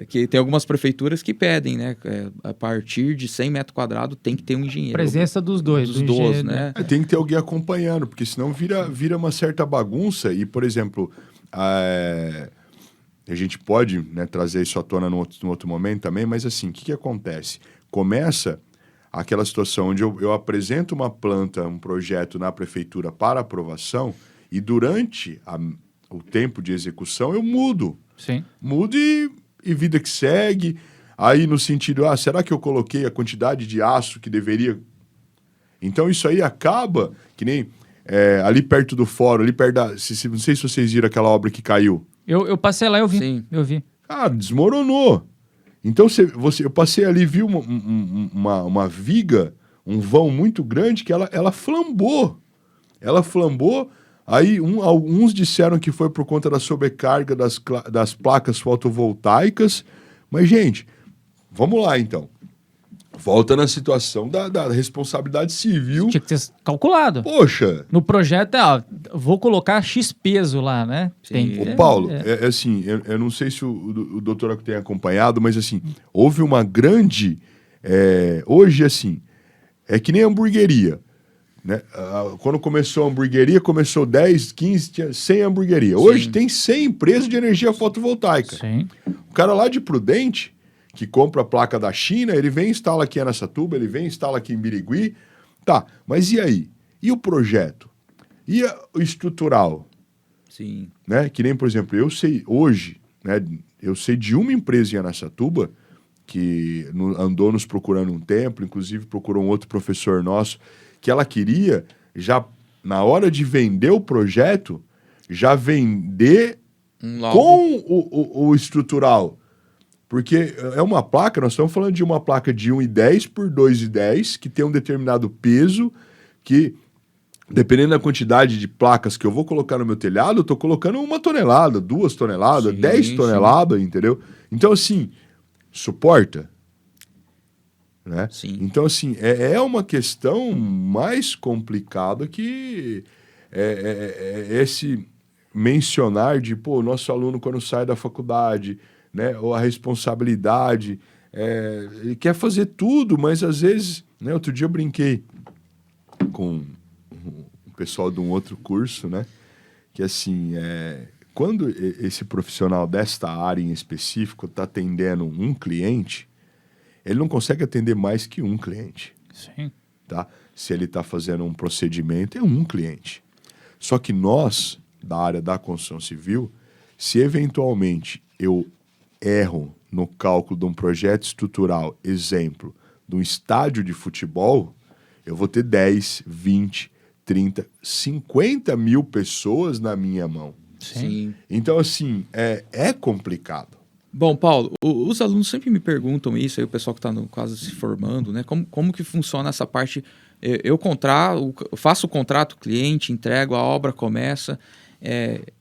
[SPEAKER 3] Que tem algumas prefeituras que pedem, né? A partir de 100 metros quadrados tem que ter um engenheiro.
[SPEAKER 2] Presença dos dois.
[SPEAKER 3] Dos dois, né?
[SPEAKER 1] Tem que ter alguém acompanhando, porque senão vira uma certa bagunça e, por exemplo, a gente pode, né, trazer isso à tona no outro momento também, mas assim, o que acontece? Começa aquela situação onde eu apresento uma planta, um projeto na prefeitura para aprovação e durante o tempo de execução eu mudo.
[SPEAKER 2] Sim.
[SPEAKER 1] Mudo e vida que segue. Aí no sentido, será que eu coloquei a quantidade de aço que deveria? Então isso aí acaba, que nem ali perto do fórum, ali perto não sei se vocês viram aquela obra que caiu.
[SPEAKER 2] Eu passei lá, eu vi.
[SPEAKER 3] Sim.
[SPEAKER 2] Eu vi.
[SPEAKER 1] Desmoronou. Então eu passei ali, vi uma viga, um vão muito grande que ela flambou. Ela flambou, aí alguns disseram que foi por conta da sobrecarga das placas fotovoltaicas. Mas, gente, vamos lá então. Volta na situação da responsabilidade civil.
[SPEAKER 2] Tinha que ter calculado.
[SPEAKER 1] Poxa!
[SPEAKER 2] No projeto vou colocar X peso lá, né?
[SPEAKER 1] Ô, Paulo, assim, eu não sei se o doutor tem acompanhado, mas assim, houve uma grande... hoje, assim, é que nem hamburgueria, né? Quando começou a hamburgueria, começou 10, 15, tinha 100 hamburgueria. Hoje tem 100 empresas de energia fotovoltaica.
[SPEAKER 2] Sim.
[SPEAKER 1] O cara lá de Prudente, que compra a placa da China, ele vem e instala aqui em Araçatuba, ele vem e instala aqui em Birigui. Tá, mas e aí? E o projeto? E o estrutural?
[SPEAKER 3] Sim.
[SPEAKER 1] Né? Que nem, por exemplo, eu sei hoje, né, eu sei de uma empresa em Araçatuba que andou nos procurando um tempo, inclusive procurou um outro professor nosso, que ela queria, já na hora de vender o projeto, já vender com o estrutural. Porque é uma placa, nós estamos falando de uma placa de 1,10 por 2,10, que tem um determinado peso, que, dependendo da quantidade de placas que eu vou colocar no meu telhado, eu estou colocando 1 tonelada, 2 toneladas, 10 toneladas, entendeu? Então, assim, suporta. Né?
[SPEAKER 3] Sim.
[SPEAKER 1] Então, assim, é uma questão mais complicada que esse mencionar de, pô, nosso aluno quando sai da faculdade... Né, ou a responsabilidade, ele quer fazer tudo, mas às vezes, né, outro dia eu brinquei com o pessoal de um outro curso, né, que assim, quando esse profissional desta área em específico está atendendo um cliente, ele não consegue atender mais que um cliente.
[SPEAKER 2] Sim.
[SPEAKER 1] Tá? Se ele está fazendo um procedimento, é um cliente. Só que nós, da área da construção civil, se eventualmente eu erro no cálculo de um projeto estrutural, exemplo, de um estádio de futebol, eu vou ter 10, 20, 30, 50 mil pessoas na minha mão.
[SPEAKER 3] Sim.
[SPEAKER 1] Então, assim, é complicado.
[SPEAKER 3] Bom, Paulo, os alunos sempre me perguntam isso, aí o pessoal que está quase se formando, né? Como que funciona essa parte? Eu faço o contrato cliente, entrego, a obra começa,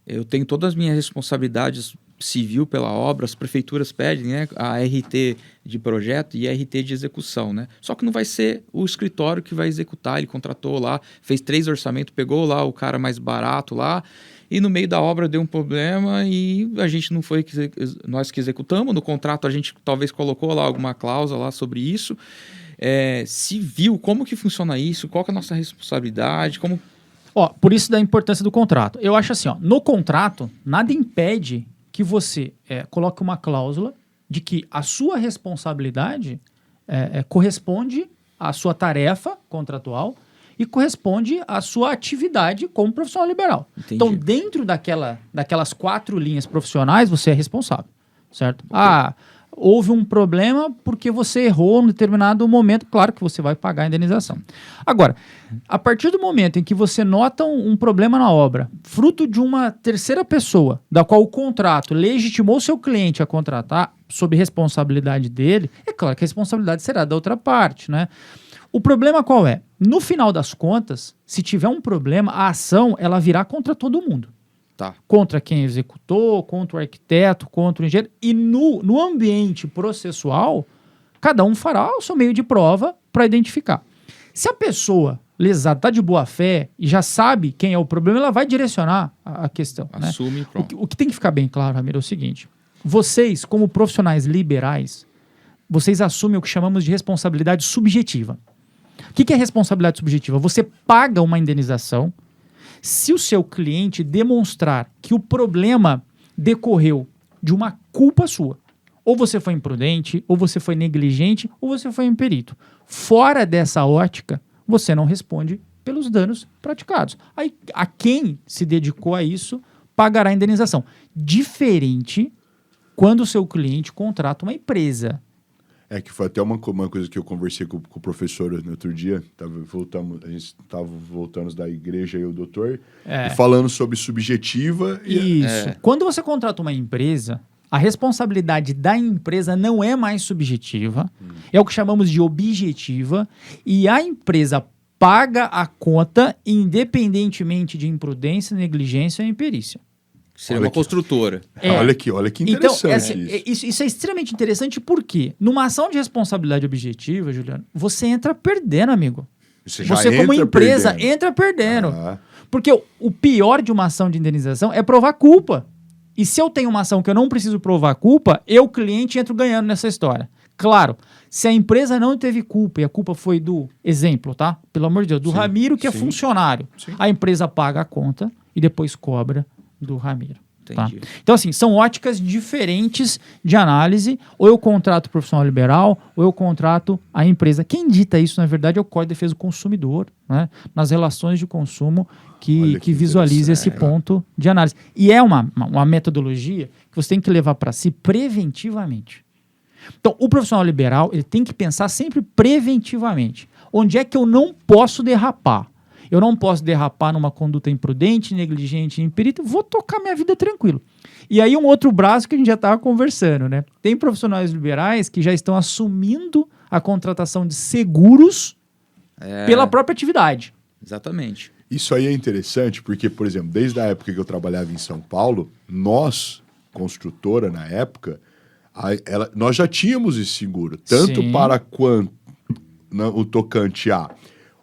[SPEAKER 3] eu tenho todas as minhas responsabilidades civil pela obra, as prefeituras pedem, né, a RT de projeto e a RT de execução, né? Só que não vai ser o escritório que vai executar, ele contratou lá, fez 3 orçamentos, pegou lá o cara mais barato lá, e no meio da obra deu um problema e a gente não foi nós que executamos, no contrato a gente talvez colocou lá alguma cláusula lá sobre isso. Civil, como que funciona isso? Qual que é a nossa responsabilidade?
[SPEAKER 2] Por isso da importância do contrato. Eu acho assim, no contrato, nada impede que você coloque uma cláusula de que a sua responsabilidade corresponde à sua tarefa contratual e corresponde à sua atividade como profissional liberal.
[SPEAKER 3] Entendi.
[SPEAKER 2] Então, dentro daquelas 4 linhas profissionais, você é responsável, certo? Okay. Houve um problema porque você errou em determinado momento, claro que você vai pagar a indenização. Agora, a partir do momento em que você nota um problema na obra, fruto de uma terceira pessoa, da qual o contrato legitimou seu cliente a contratar, sob responsabilidade dele, é claro que a responsabilidade será da outra parte, né? O problema qual é? No final das contas, se tiver um problema, a ação ela virá contra todo mundo.
[SPEAKER 3] Tá.
[SPEAKER 2] Contra quem executou, contra o arquiteto, contra o engenheiro. E no ambiente processual, cada um fará o seu meio de prova para identificar. Se a pessoa lesado, está de boa fé e já sabe quem é o problema, ela vai direcionar a questão.
[SPEAKER 3] Assume,
[SPEAKER 2] né?
[SPEAKER 3] pronto.
[SPEAKER 2] O que tem que ficar bem claro, Ramiro, é o seguinte. Vocês, como profissionais liberais, vocês assumem o que chamamos de responsabilidade subjetiva. O que é responsabilidade subjetiva? Você paga uma indenização se o seu cliente demonstrar que o problema decorreu de uma culpa sua. Ou você foi imprudente, ou você foi negligente, ou você foi imperito. Fora dessa ótica, você não responde pelos danos praticados. Aí, a quem se dedicou a isso pagará a indenização. Gente quando o seu cliente contrata uma empresa.
[SPEAKER 1] É que foi até uma coisa que eu conversei com o professor no outro dia. A gente estava voltando da igreja e o doutor, e falando sobre subjetiva.
[SPEAKER 2] Isso. Quando você contrata uma empresa, a responsabilidade da empresa não é mais subjetiva, é o que chamamos de objetiva, e a empresa paga a conta independentemente de imprudência, negligência ou imperícia.
[SPEAKER 3] Seria uma construtora.
[SPEAKER 1] Olha que interessante
[SPEAKER 2] então, isso é extremamente interessante porque numa ação de responsabilidade objetiva, Juliano, você entra perdendo, amigo. Você como empresa, entra perdendo. Porque o pior de uma ação de indenização é provar culpa. E se eu tenho uma ação que eu não preciso provar culpa, eu, cliente, entro ganhando nessa história. Claro, se a empresa não teve culpa e a culpa foi do exemplo, tá? Pelo amor de Deus, do Ramiro, que é funcionário. Sim. A empresa paga a conta e depois cobra do Ramiro. Tá? Então, assim, são óticas diferentes de análise. Ou eu contrato o profissional liberal, ou eu contrato a empresa. Quem dita isso, na verdade, é o Código de Defesa do Consumidor, né? Nas relações de consumo que visualiza esse ponto de análise. E é uma metodologia que você tem que levar para si preventivamente. Então, o profissional liberal ele tem que pensar sempre preventivamente. Onde é que eu não posso derrapar? Eu não posso derrapar numa conduta imprudente, negligente, imperita, vou tocar minha vida tranquilo. E aí um outro braço que a gente já estava conversando, né? Tem profissionais liberais que já estão assumindo a contratação de seguros pela própria atividade.
[SPEAKER 3] Exatamente.
[SPEAKER 1] Isso aí é interessante porque, por exemplo, desde a época que eu trabalhava em São Paulo, nós, construtora na época, nós já tínhamos esse seguro. Tanto para quanto o tocante a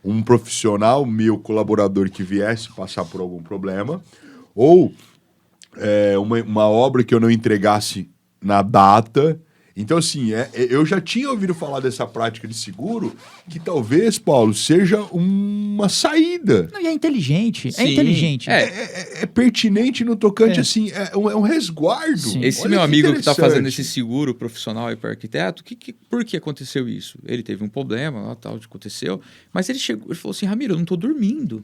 [SPEAKER 1] um profissional, meu colaborador que viesse passar por algum problema, ou uma obra que eu não entregasse na data. Então, assim, eu já tinha ouvido falar dessa prática de seguro que talvez, Paulo, seja uma saída.
[SPEAKER 2] Não, e é inteligente. Sim. É inteligente.
[SPEAKER 1] É pertinente no tocante, assim, é um resguardo.
[SPEAKER 3] Sim. Esse meu amigo que está fazendo esse seguro profissional aí para arquiteto, por que aconteceu isso? Ele teve um problema, tal, aconteceu, mas ele falou assim, Ramiro, eu não estou dormindo.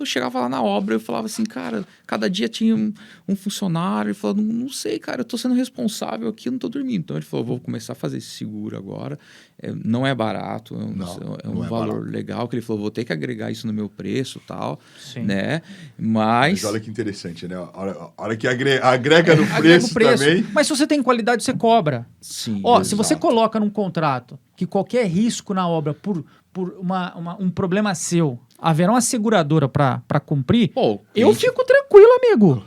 [SPEAKER 3] Chegava lá na obra, eu falava assim, cara, cada dia tinha um funcionário, ele falou, não sei, cara, eu tô sendo responsável aqui, eu não tô dormindo. Então ele falou, vou começar a fazer esse seguro agora, não é barato, é um valor legal, que ele falou, vou ter que agregar isso no meu preço e tal, né, mas
[SPEAKER 1] olha que interessante, né, a hora que agrega no preço também.
[SPEAKER 2] Mas se você tem qualidade, você cobra.
[SPEAKER 3] Sim.
[SPEAKER 2] Se você coloca num contrato que qualquer risco na obra por um problema seu, haverá uma seguradora para cumprir, eu fico tranquilo, amigo.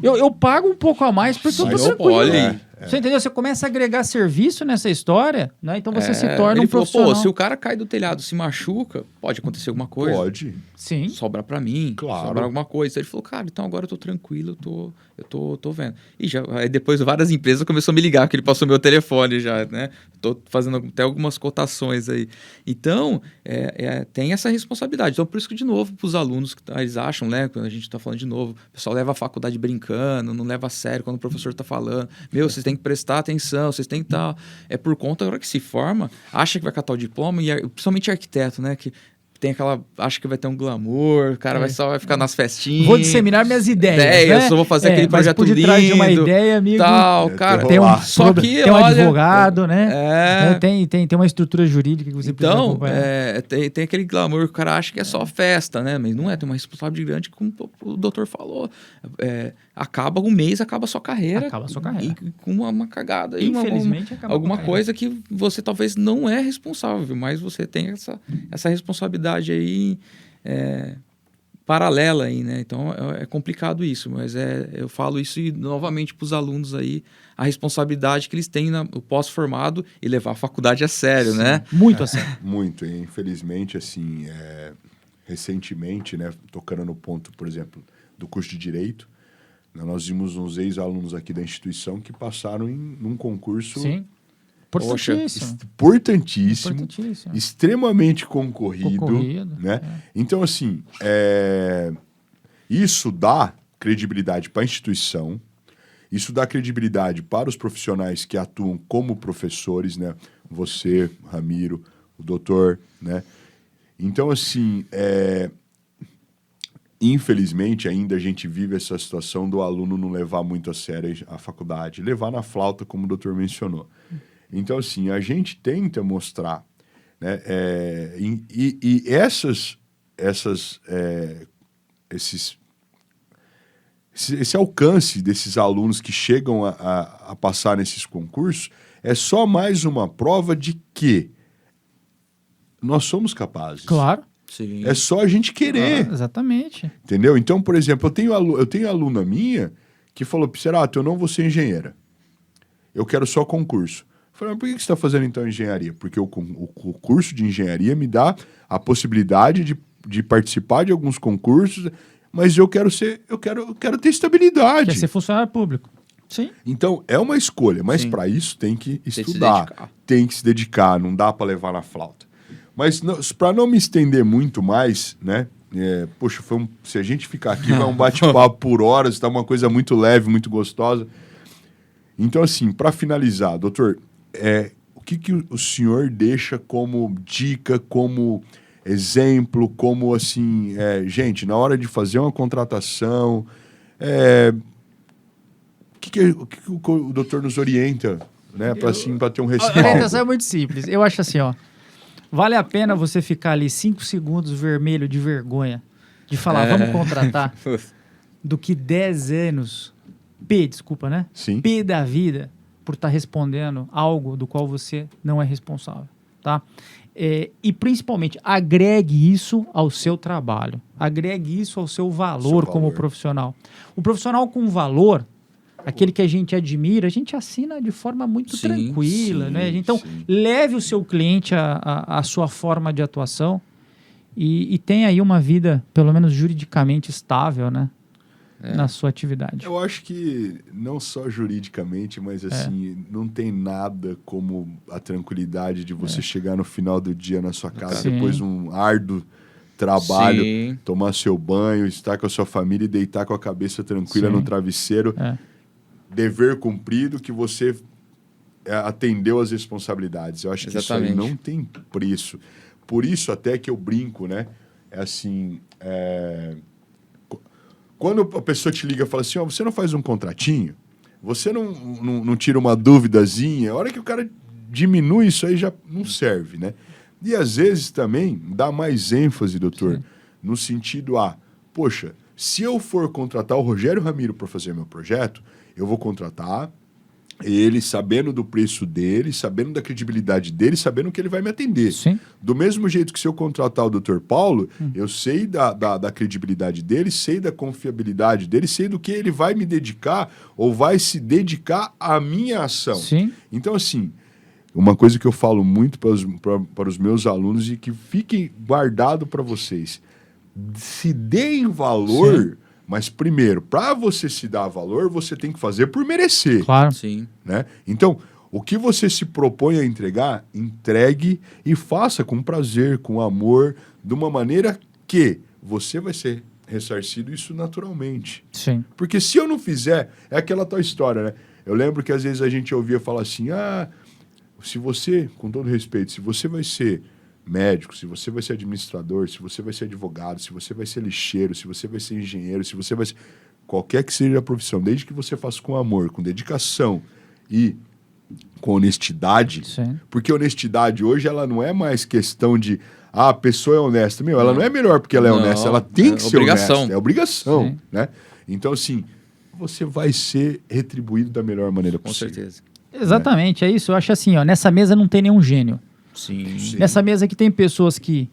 [SPEAKER 2] Eu pago um pouco a mais porque eu tô tranquilo. Você entendeu? Você começa a agregar serviço nessa história, né? Então você se torna um profissional.
[SPEAKER 3] Se o cara cai do telhado, se machuca, pode acontecer alguma coisa.
[SPEAKER 1] Pode.
[SPEAKER 2] Sim.
[SPEAKER 3] Sobra pra mim.
[SPEAKER 1] Claro.
[SPEAKER 3] Sobra alguma coisa. Ele falou, cara, então agora eu tô tranquilo, eu tô vendo. E aí depois várias empresas começaram a me ligar, porque ele passou meu telefone já, né? Tô fazendo até algumas cotações aí. Então, tem essa responsabilidade. Então, por isso que, de novo, pros alunos, eles acham, né? Quando a gente tá falando de novo, o pessoal leva a faculdade brincando, não leva a sério quando o professor tá falando. Vocês têm que prestar atenção, vocês têm que estar... É por conta, agora que se forma, acha que vai catar o diploma, e principalmente arquiteto, né? Que tem acha que vai ter um glamour, o cara vai ficar nas festinhas.
[SPEAKER 2] Vou disseminar minhas ideias, né?
[SPEAKER 3] Eu só vou fazer aquele projeto
[SPEAKER 2] por detrás lindo. De uma ideia, amigo.
[SPEAKER 3] Tal, cara.
[SPEAKER 2] Tem um advogado, né? Tem uma estrutura jurídica que você precisa acompanhar.
[SPEAKER 3] Tem aquele glamour que o cara acha que é só festa, né? Mas não é, tem uma responsabilidade grande, como o doutor falou. Acaba um mês, acaba a sua carreira.
[SPEAKER 2] Acaba a sua carreira.
[SPEAKER 3] E com uma cagada.
[SPEAKER 2] Infelizmente, acaba
[SPEAKER 3] alguma coisa que você talvez não é responsável, mas você tem essa responsabilidade aí paralela aí, né? Então é complicado isso, mas eu falo isso novamente para os alunos aí, a responsabilidade que eles têm no pós-formado e levar a faculdade a sério, né?
[SPEAKER 2] Muito a sério.
[SPEAKER 1] Muito, e infelizmente, assim, recentemente, né, tocando no ponto, por exemplo, do curso de Direito, né, nós vimos uns ex-alunos aqui da instituição que passaram num concurso
[SPEAKER 2] Sim. Importantíssimo.
[SPEAKER 1] Importantíssimo, extremamente concorrido. Né? Então, assim, isso dá credibilidade para a instituição, isso dá credibilidade para os profissionais que atuam como professores, né? Você, Ramiro, o doutor, né? Então, assim, infelizmente, ainda a gente vive essa situação do aluno não levar muito a sério a faculdade, levar na flauta, como o doutor mencionou. Então, assim, a gente tenta mostrar, né? Esse alcance desses alunos que chegam a passar nesses concursos é só mais uma prova de que nós somos capazes.
[SPEAKER 2] Claro.
[SPEAKER 1] Sim. É só a gente querer.
[SPEAKER 2] Exatamente.
[SPEAKER 1] Entendeu? Então, por exemplo, eu tenho aluna minha que falou, Pisserato, eu não vou ser engenheira. Eu quero só concurso. Eu falei, mas por que você está fazendo então engenharia? Porque o curso de engenharia me dá a possibilidade de participar de alguns concursos, mas eu quero ter estabilidade.
[SPEAKER 2] Quer ser funcionário público. Sim.
[SPEAKER 1] Então, é uma escolha, mas para isso tem que estudar, tem que se dedicar, não dá para levar na flauta. Mas para não me estender muito mais, né? Poxa, se a gente ficar aqui, vai um bate-papo por horas, tá uma coisa muito leve, muito gostosa. Então, assim, para finalizar, doutor, o que o senhor deixa como dica, como exemplo, como assim, gente, na hora de fazer uma contratação, o que o doutor nos orienta, né, para ter um respaldo?
[SPEAKER 2] A orientação é muito simples. Eu acho assim, ó, vale a pena você ficar ali 5 segundos vermelho de vergonha, de falar, vamos contratar, do que 10 anos, desculpa, né?
[SPEAKER 1] Sim.
[SPEAKER 2] Da vida, por estar respondendo algo do qual você não é responsável, tá? E principalmente, agregue isso ao seu trabalho. Agregue isso ao seu valor como profissional. O profissional com valor, aquele que a gente admira, a gente assina de forma muito tranquila, né? Então, leve o seu cliente à sua forma de atuação e tenha aí uma vida, pelo menos juridicamente estável, né? Na sua atividade.
[SPEAKER 1] Eu acho que não só juridicamente, mas assim, não tem nada como a tranquilidade de você chegar no final do dia na sua casa, depois de um árduo trabalho, tomar seu banho, estar com a sua família e deitar com a cabeça tranquila no travesseiro. Dever cumprido, que você atendeu às responsabilidades. Eu acho que isso aí não tem preço. Por isso até que eu brinco, né? Quando a pessoa te liga e fala assim, você não faz um contratinho? Você não tira uma duvidazinha? A hora que o cara diminui isso aí já não serve, né? E às vezes também dá mais ênfase, doutor, no sentido poxa, se eu for contratar o Rogério Ramiro para fazer meu projeto, eu vou contratar ele sabendo do preço dele, sabendo da credibilidade dele, sabendo que ele vai me atender.
[SPEAKER 2] Sim.
[SPEAKER 1] Do mesmo jeito que se eu contratar o Dr. Paulo, eu sei da credibilidade dele, sei da confiabilidade dele, sei do que ele vai me dedicar ou vai se dedicar à minha ação.
[SPEAKER 2] Sim.
[SPEAKER 1] Então, assim, uma coisa que eu falo muito para os meus alunos e que fique guardado para vocês, se deem valor... Mas, primeiro, para você se dar valor, você tem que fazer por merecer.
[SPEAKER 2] Claro.
[SPEAKER 3] Sim.
[SPEAKER 1] Né? Então, o que você se propõe a entregar, entregue e faça com prazer, com amor, de uma maneira que você vai ser ressarcido isso naturalmente.
[SPEAKER 2] Sim.
[SPEAKER 1] Porque se eu não fizer, é aquela tal história, né? Eu lembro que às vezes a gente ouvia falar assim, se você, com todo respeito, se você vai ser médico, se você vai ser administrador, se você vai ser advogado, se você vai ser lixeiro, se você vai ser engenheiro, se você vai ser... Qualquer que seja a profissão, desde que você faça com amor, com dedicação e com honestidade, porque honestidade hoje ela não é mais questão de a pessoa é honesta. Ela não é melhor porque ela é honesta, ela tem que ser honesta. É obrigação, né? Então, assim, você vai ser retribuído da melhor maneira possível.
[SPEAKER 3] Com certeza.
[SPEAKER 2] Exatamente, é isso. Eu acho assim, nessa mesa não tem nenhum gênio.
[SPEAKER 3] Sim.
[SPEAKER 2] Nessa mesa aqui tem pessoas que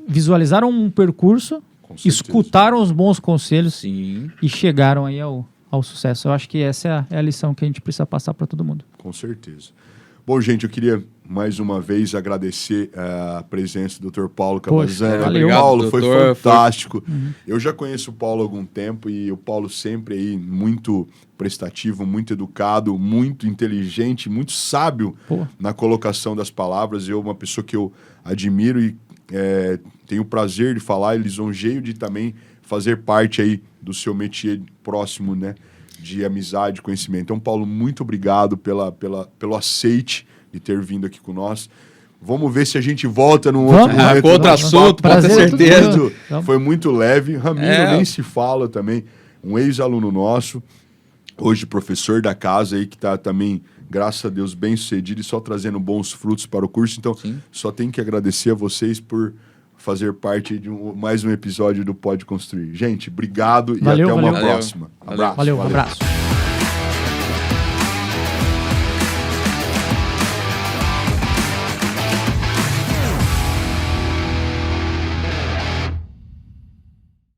[SPEAKER 2] visualizaram um percurso, escutaram os bons conselhos e chegaram aí ao sucesso. Eu acho que essa é a lição que a gente precisa passar para todo mundo.
[SPEAKER 1] Com certeza. Bom, gente, eu queria mais uma vez agradecer a presença do Dr. Paulo
[SPEAKER 2] Poxa,
[SPEAKER 1] Cavazzani.
[SPEAKER 2] valeu.
[SPEAKER 1] Paulo, foi
[SPEAKER 3] Doutor,
[SPEAKER 1] fantástico. Eu já conheço o Paulo há algum tempo e o Paulo sempre aí muito prestativo, muito educado, muito inteligente, muito sábio
[SPEAKER 2] Pô.
[SPEAKER 1] na colocação das palavras. Eu, uma pessoa que eu admiro e tenho o prazer de falar e lisonjeio de também fazer parte aí do seu métier próximo, né? De amizade, conhecimento. Então, Paulo, muito obrigado pelo aceite de ter vindo aqui com nós. Vamos ver se a gente volta num outro momento.
[SPEAKER 3] Com outro assunto, pode ter certeza.
[SPEAKER 1] Foi muito leve. Ramiro nem se fala também. Um ex-aluno nosso, hoje professor da casa aí, que está também, graças a Deus, bem sucedido e só trazendo bons frutos para o curso. Então, só tenho que agradecer a vocês por fazer parte de mais um episódio do Pode Construir. Gente, obrigado e até uma próxima.
[SPEAKER 2] Valeu, um abraço.